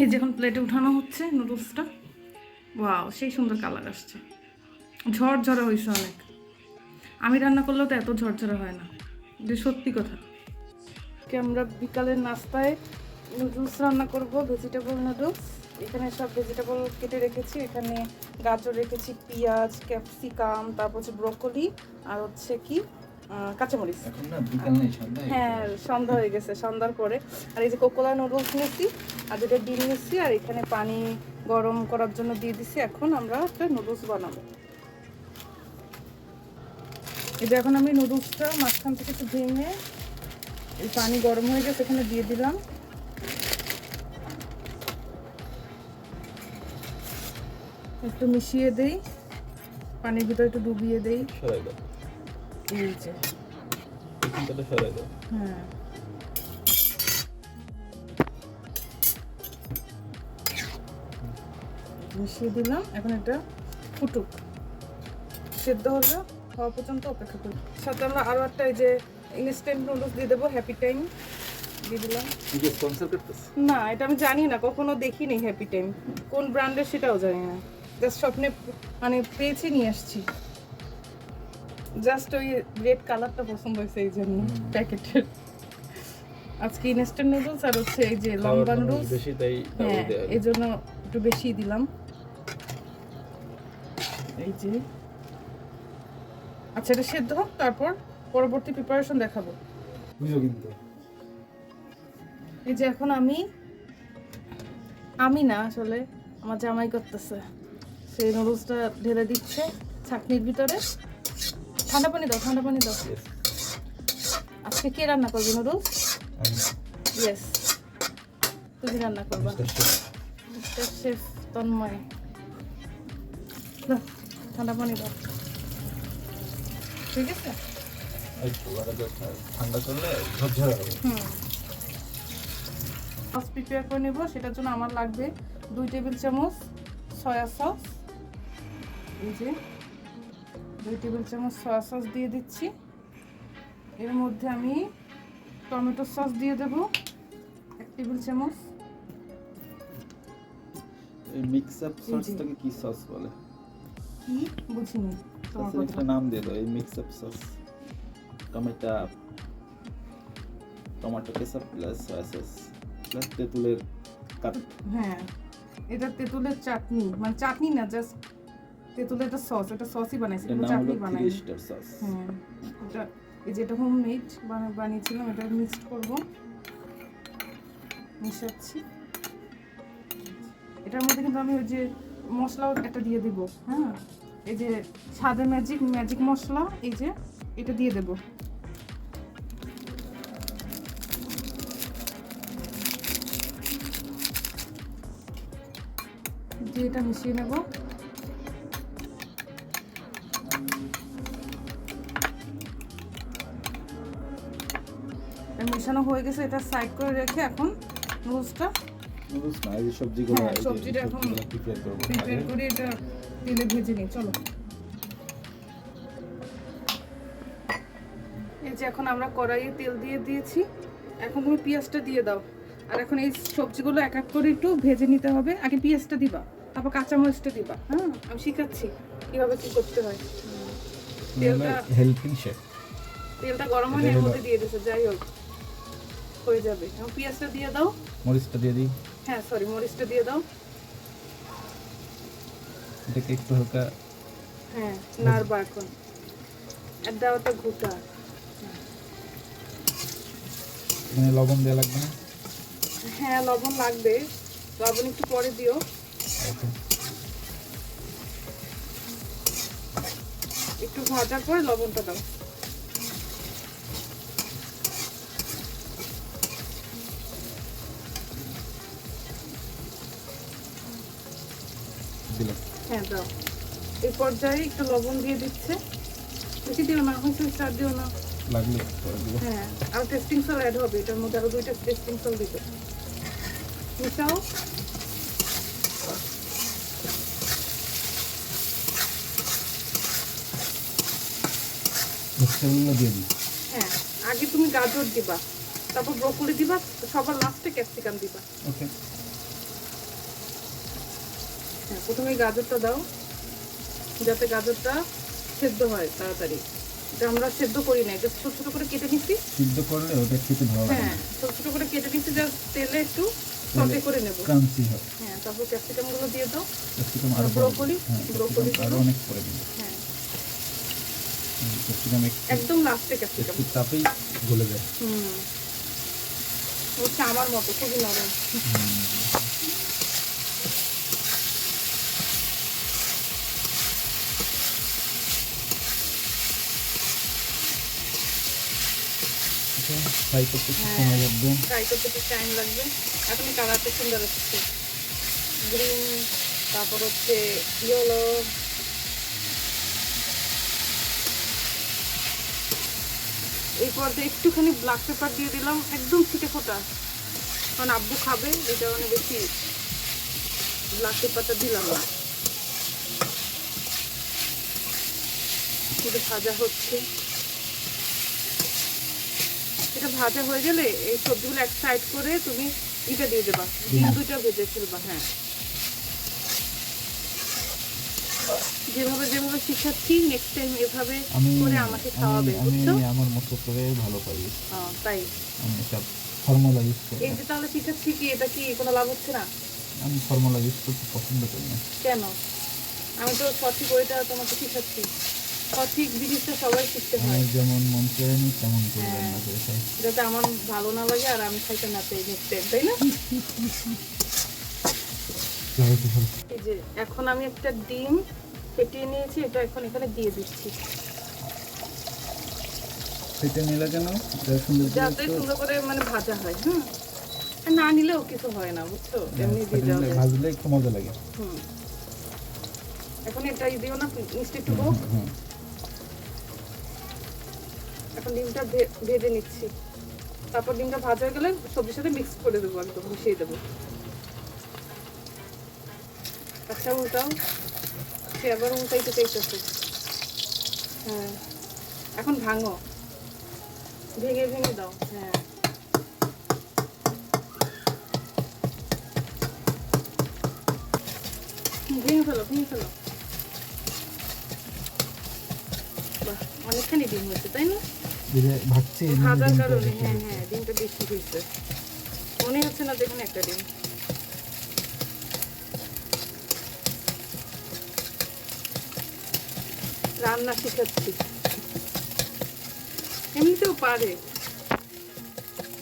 এই যে এখন প্লেটে উঠানো হচ্ছে নুডলসটা। ওয়াও, সেই সুন্দর কালার আসছে, ঝরঝরে হয়েছে অনেক। আমি রান্না করলেও তো এত ঝরঝরে হয় না, যে সত্যি কথা। আমরা বিকালের নাস্তায় নুডলস রান্না করব, ভেজিটেবল নুডলস। এখানে সব ভেজিটেবল কেটে রেখেছি, এখানে গাজর রেখেছি, পেঁয়াজ, ক্যাপসিকাম, তারপর হচ্ছে ব্রোকলি, আর হচ্ছে কি কাঁচামরিচ। এখন না বিকাল নেই, সন্ধ্যা। হ্যাঁ, সন্ধ্যা হয়ে গেছে, সন্ধ্যার পরে। আর এই যে কোকোলা নুডলস নিয়েছি, আর যেটা ডিম নিয়েছি, আর এখানে পানি গরম করার জন্য দিয়ে দিছি। এখন আমরা একটা নুডলস বানাবো। এই যে এখন আমি নুডলসটা মাঝখান থেকে একটু ভেঙে, এই পানি গরম হয়ে গেছে, এখানে দিয়ে দিলাম। একটু মিশিয়ে দেই, পানির ভিতরে একটু ডুবিয়ে দেই। সরাই দাও, এই যে এখানটা সরাই দাও। হ্যাঁ, মিশিয়ে দিলাম। এখন এটা ফুটুক, সেদ্ধ হলে হওয়া পর্যন্ত অপেক্ষা করি। সাথে আমরা আরও একটা এই যে ইনস্ট্যান্ট নুডলস দিয়ে দেবো, হ্যাপি টাইম দিয়ে দিলাম। কি স্পন্সর করতেছ? না, এটা আমি জানি না, কখনো দেখিনি হ্যাপি টাইম কোন ব্র্যান্ডের সেটাও জানি না। জাস্ট স্বপ্নে মানে পেয়েছি, নিয়ে আসছি। জাস্ট ওই রেড কালারটা পছন্দ হয়েছে এই জন্য প্যাকেটের। আজকে ইনস্ট্যান্ট নুডলস আর হচ্ছে এই যে লম্বা নুডলস বেশি, তাই হ্যাঁ, এই জন্য একটু বেশি দিলাম। এই যে আচ্ছা, এটা সেদ্ধ হোক, তারপর পরবর্তী প্রিপারেশন দেখাবো। বুঝো কিন্তু এই যে এখন আমি না, আসলে আমার জামাই করতেছে, সেই নুডলসটা ঢেলে দিচ্ছে ছাকনির ভিতরে। ঠান্ডা পানি দাও, ঠান্ডা পানি দাও। আজকে কে রান্না করবে নুডলস? ইয়েস, তুমি রান্না করবা, মিস্টার শেফ তন্ময়। দাও, ঠান্ডা পানি দাও। ঠিক আছে, ঠান্ডা করলে ঝরঝরে হবে। সস প্রিপেয়ার করে নেব। সেটার জন্য আমার লাগবে 2 টেবিল চামচ সয়া সস। এই যে 2 টেবিল চামচ সয়া সস দিয়ে দিচ্ছি। এর মধ্যে আমি টমেটো সস দিয়ে দেব 1 টেবিল চামচ। এই মিক্স আপ সসটাকে কি সস বলে? কি বুঝিনি তোমার কথা। একটা নাম দিয়ে দাও, এই mix up sauce. Tomato ketchup plus soya sauce plus তেঁতুলের কাট। হ্যাঁ, এটা তেঁতুলের চাটনি, মানে চাটনি না, জাস্ট তেঁতুলের একটা সস, এটা সসই বানাইছি, কোনো চাটনি বানাইনি। সস। হ্যাঁ, এটা এই যেটা হোমমেড বানিয়েছিলাম, এটা মিক্সড করব, মিশাচ্ছি। এটার মধ্যে কিন্তু আমি ওই যে মশলাও একটা দিয়ে দিব। হ্যাঁ, এই যে সাদা ম্যাজিক মশলা, এই যে এটা দিয়ে দেব। দিয়ে এটা মিশিয়ে নেব। মেশানো হয়ে গেছে, এটা সাইড করে রেখে এখন নুডলসটা, নুডলস না, এই সবজিগুলো, হ্যাঁ, সবজিটা এখন প্রিপেয়ার করব। প্রিপেয়ার করে এটা তেলে ভেজে নিই। চলো, এই যে এখন আমরা কড়াইয়ে তেল দিয়ে দিয়েছি। এখন তুমি পেঁয়াজটা দিয়ে দাও। আর এখন এই সবজিগুলো এক এক করে একটু ভেজে নিতে হবে। আগে পেঁয়াজটা দিবা, তারপর কাঁচামরিচটা দিবা। হ্যাঁ, আমি শিখাচ্ছি কিভাবে কি করতে হয়। তেলটা হেল্পিং শেফ। তেলটা গরম হয়ে এর মধ্যে দিয়ে দিয়েছে, যাই হোক হয়ে যাবে। এখন পেঁয়াজটা দিয়ে দাও। মরিচটা দিয়ে দিই। হ্যাঁ, সরি, মরিচটা দিয়ে দাও। এটাকে একটু হালকা, হ্যাঁ, নাড়বা এখন। আর দাও একটা ঘুটা। এখানে লবণ দেওয়া লাগবে না? হ্যাঁ, লবণ লাগবে, লবণ একটু পরে দিও। একটু ভাজার পরে লবণটা দাও। দিলাম। হ্যাঁ, দাও। এই পর্যায়ে একটু লবণ দিয়ে দিচ্ছে, বেশি দিও না, হয়েছে আর দিও না, লাগলে পরে দিব। হ্যাঁ। আর টেস্টিং সল অ্যাড হবে এটার মধ্যে, আরো 2টা টেস্টিং সল দিতে। মিশাও। ভেজিটেবলগুলো দিয়ে দিই। হ্যাঁ, আগে তুমি গাজর দিবা, তারপর ব্রোকলি দিবা, সবার লাস্টে ক্যাপসিকাম দিবা। ওকে। হ্যাঁ, প্রথমে গাজরটা দাও যাতে গাজরটা সেদ্ধ হয় তাড়াতাড়ি। এটা আমরা সেদ্ধ করি না, এটা ছোট ছোট করে কেটে নিচ্ছি। সিদ্ধ করলে ওটা খেতে ভালো লাগে। হ্যাঁ, ছোট ছোট করে কেটে নিচ্ছি, জাস্ট তেলে একটু সটে করে নেব। ক্রাঞ্চি হয়। হ্যাঁ, তারপর ক্যাপসিকাম গুলো দিয়ে দাও। ক্যাপসিকাম আরো ব্রোকলি, ব্রোকলি আরো অনেক করে দিন। হ্যাঁ, ক্যাপসিকাম একদম লাস্টে ক্যাপসিকাম। একটু তাপেই গলে যায়। হচ্ছে আমার মতো খুবই নরম। ফ্রাই করতে সময় লাগবে। ফ্রাই করতে একটু টাইম লাগবে। এখন কালারটা সুন্দর আসছে, গ্রিন, তারপর হচ্ছে ইয়েলো। এই পর্যায়ে একটুখানি ব্ল্যাক পেপার দিয়ে দিলাম, একদম ছিটে ফোটা, কারণ আব্বু খাবে, এই কারণে বেশি ব্ল্যাক পেপারটা দিলাম না। একটু ভাজা হচ্ছে, এটা ভাজা হয়ে গেলে এই সবজিগুলো এক সাইড করে তুমি এটা দিয়ে দেবা, ডিম দুটো ভেজে ফেলবা। হ্যাঁ, যেভাবে যেভাবে শিখাচ্ছি নেক্সট টাইম এভাবে করে আমাকে খাওয়াবে, বুঝছো? আমি আমার মতো করে ভালো পারি। তাই আমি সব ফর্মুলা ইউজ করি। এই যে তাহলে শিখাচ্ছি কি, এটা কি কোনো লাভ হচ্ছে না? আমি ফর্মুলা ইউজ করতে পছন্দ করি না। কেন? আমি তো সঠিক ওইটা তোমাকে শিখাচ্ছি। সঠিক জিনিসটা সবাই শিখতে হয়। আমার যেমন মন চায় আমি তেমন করে রান্না করে খাই। যাতে আমার ভালো না লাগে আর আমি খাইতে না চাই নেক্সট টাইম, তাই না? এই যে এখন আমি একটা ডিম ফেটিয়ে নিয়েছি, এটা এখন এখানে দিয়ে দিচ্ছি। ফেটে নিলে কেন? যাতে সুন্দর করে মানে ভাজা হয়। না নিলেও কিছু হয় না, বুঝছো? এমনি দিয়ে দাও, ভাজলে একটু মজা লাগে। এখন এটাই দিও না, মিষ্টি একটু হোক। এখন ডিমটা ভেজে নিচ্ছি, তারপর ডিমটা ভাজা হয়ে গেলে সবজির সাথে মিক্স করে দেবো, একদম মিশিয়ে দেবো। আচ্ছা, উল্টাও, সে আবার উল্টাইতে চাইতেছে। হ্যাঁ, এখন ভাঙো, ভেঙে ভেঙে দাও। হ্যাঁ, ভেঙে ফেলো, ভেঙে ফেলো। বাহ, অনেকখানি ডিম হয়েছে, তাই না? ভাজার কারণে। হ্যাঁ হ্যাঁ, ডিমটা বেশি হয়েছে, মনে হচ্ছে না যেখানে একটা ডিম। রান্না শিখাচ্ছি, এমনিতেও পারে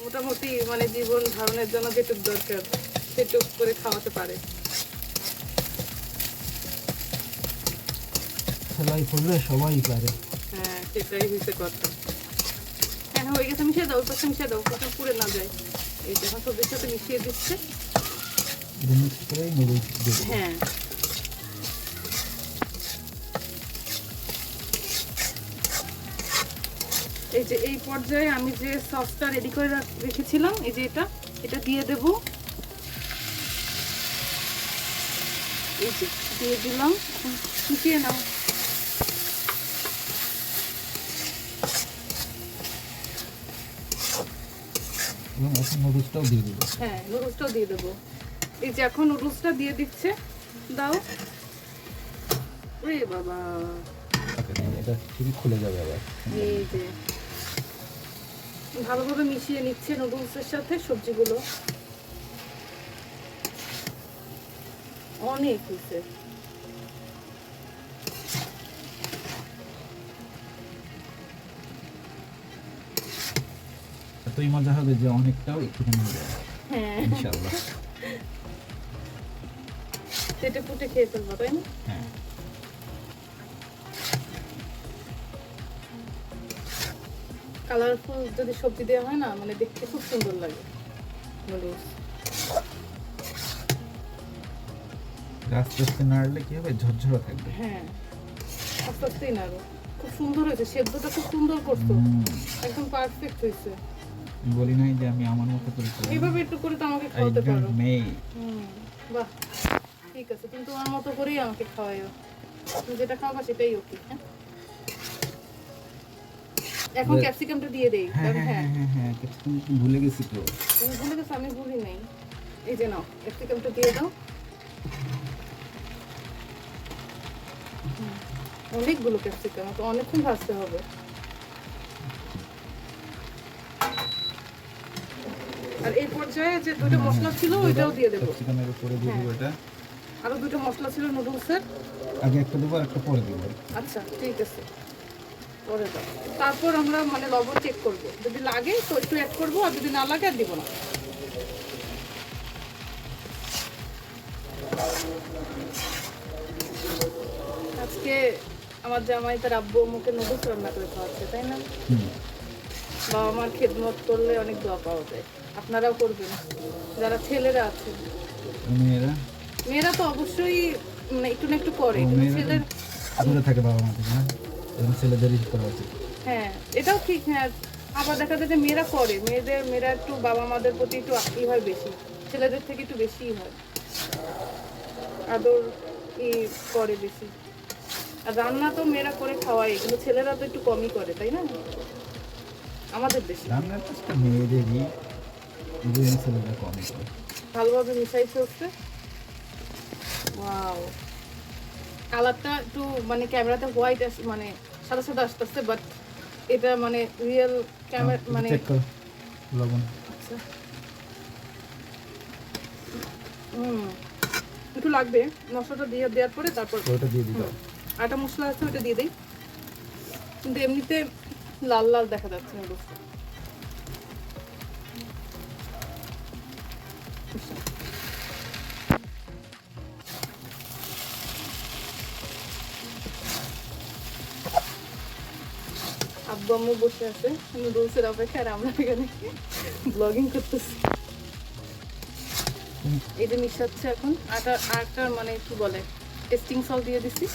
মোটামুটি, মানে জীবন ধারণের জন্য যেটুক দরকার সেটুক করে খাওয়াতে পারে। সবাই পারে। হ্যাঁ, সেটাই হয়েছে কথা। হ্যাঁ, হয়ে গেছে, মিশিয়ে দাও, পাশে মিশিয়ে দাও, পাশে পুড়ে না যায়। এই যে এখন সবজির সাথে মিশিয়ে দিচ্ছে। হ্যাঁ, এই যে এই পর্যায়ে আমি যে সসটা রেডি করে রেখেছিলাম, এই যে এটা দিয়ে দেব। এই যে দিয়ে দিলাম, মিশিয়ে নাও। নুডলসটাও দিয়ে দেবো। হ্যাঁ, নুডলসটাও দিয়ে দেবো। এই যে এখন নুডলসটা দিয়ে দিচ্ছে, দাও। ওরে বাবা, এটা ঠিকই খুলে যাবে আবার। এই যে ভালোভাবে মিশিয়ে নিচ্ছে নুডলসের সাথে সবজিগুলো। অনেক হয়েছে। এতই মজা হবে যে অনেকটাও একটুখানি হয়ে যাবে। হ্যাঁ, ইনশাআল্লাহ। চেটে পুটে খেয়ে ফেলবো, তাই না? হ্যাঁ, কালারফুল যদি সবজি দেওয়া হয় না, মানে দেখতে খুব সুন্দর লাগে নুডলস। আস্তে আস্তে নাড়লে কি হবে, ঝরঝরা থাকবে। হ্যাঁ, আস্তে আস্তেই নাড়ো। খুব সুন্দর হয়েছে, সেদ্ধটা খুব সুন্দর করতো, একদম পারফেক্ট হয়েছে। বলি নাই যে আমি আমার মতো করে করি। এইভাবে একটু করে তো আমাকে খাওয়াতে পারো। বাহ, ঠিক আছে, তুমি তোমার মতো করেই আমাকে খাওয়াইও। তুমি যেটা খাওয়াবা সেটাই ওকে। এখন ক্যাপসিকামটা দিয়ে দেই। হ্যাঁ, ক্যাপসিকাম ভুলে গেছি তো। তুমি ভুলে গেছো, আমি ভুলি নাই। এই যে নাও, ক্যাপসিকামটা দিয়ে দাও। অনেকগুলো ক্যাপসিকাম, তো অনেকক্ষণ ভাজতে হবে। আর এই পর্যায়ে যে দুটো মশলা ছিল ওইটাও দিয়ে দেবো। ক্যাপসিকামের উপরে দিয়ে দেবো এটা। আরো দুটো মশলা ছিল নুডলসের, আগে একটা দেবো আর একটা পরে দেবো। আচ্ছা ঠিক আছে, পরে দাও। তারপর আমরা মানে লবণ চেক করব, যদি লাগে তো একটু অ্যাড করবো, আর যদি না লাগে আর দিব না। আজকে আমার জামাই তার আব্বু মুখে নুডলস রান্না করে খাওয়াচ্ছে, তাই না? বাবা মার খেদমত করলে অনেক দোয়া পাওয়া যায়। আপনারাও করবেন যারা ছেলেরা আছেন। মেয়েরা তো অবশ্যই মানে একটু না একটু করে, কিন্তু ছেলের দূরে থাকে বাবা মা থেকে, না ছেলেদেরই করা উচিত। হ্যাঁ এটাও ঠিক। হ্যাঁ, আবার দেখা যায় যে মেয়েরা করে, মেয়েরা একটু বাবা মাদের প্রতি একটু ই হয় বেশি, ছেলেদের থেকে একটু বেশিই হয়, আদর ই করে বেশি। আর রান্না তো মেয়েরা করে খাওয়াই, কিন্তু ছেলেরা তো একটু কমই করে, তাই না? আমাদের দেশে রান্নার কাজটা মেয়েদেরই, ছেলেরা কমই করে। ভালোভাবে মিশাইতে হচ্ছে। ওয়াও, কালারটা একটু মানে ক্যামেরাতে হোয়াইট মানে সাদা সাদা আসতেছে, বাট এটা মানে রিয়েল ক্যামেরা মানে চেক করো লবণ। আচ্ছা, একটু লাগবে। মশলাটা দেওয়ার পরে তারপর ওটা দিয়ে দিতে হবে। আটা মশলা আছে ওটা দিয়ে দিই, কিন্তু এমনিতে লাল লাল দেখা যাচ্ছে নুডলসটা। আব্বু আম্মু বসে আছে নুডলসের অপেক্ষায়, আর আমরা এখানে ব্লগিং করতেছি। এই যে মিশাচ্ছে এখন আটার মানে কি বলে টেস্টিং সল্ট দিয়ে দিছি,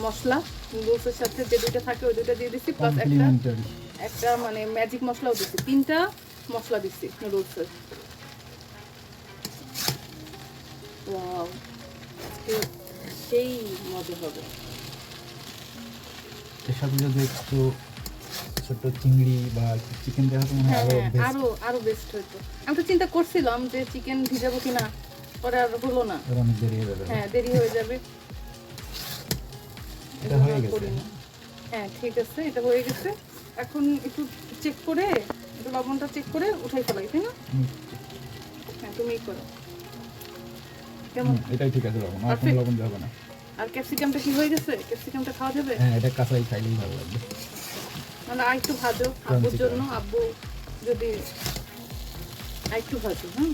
মশলা নুডলসের সাথে যে দুটো থাকে ওই দুটো দিয়ে দিছি, প্লাস একটা মানে ম্যাজিক মশলাও দিছি। 3টা মশলা দিছি নুডলসের। ওয়াও, আজকে সেই মজা হবে। এর সাথে যদি একটু ছোট চিংড়ি বা চিকেন দেওয়া হতো মনে হয় আরো বেস্ট হতো। আমি তো চিন্তা করছিলাম যে চিকেন ভিজাবো কিনা, পরে আর হলো না। অনেক দেরি হয়ে যাবে। হ্যাঁ দেরি হয়ে যাবে। এটা হয়ে গেছে। হ্যাঁ ঠিক আছে, এটা হয়ে গেছে। এখন একটু চেক করে, একটু লবণটা চেক করে উঠাই ফেলাই, তাই না? হ্যাঁ তুমি করো। কেমন? এটাই ঠিক আছে, লবণ আর কোনো লবণ দেব না। আর ক্যাপসিকামটা কি হয়ে গেছে? ক্যাপসিকামটা খাওয়া যাবে? হ্যাঁ, এটা কাঁচাই খাইলেই ভালো লাগবে। মানে আর একটু ভাজো আব্বুর জন্য, আব্বু যদি আর একটু ভাজো। হ্যাঁ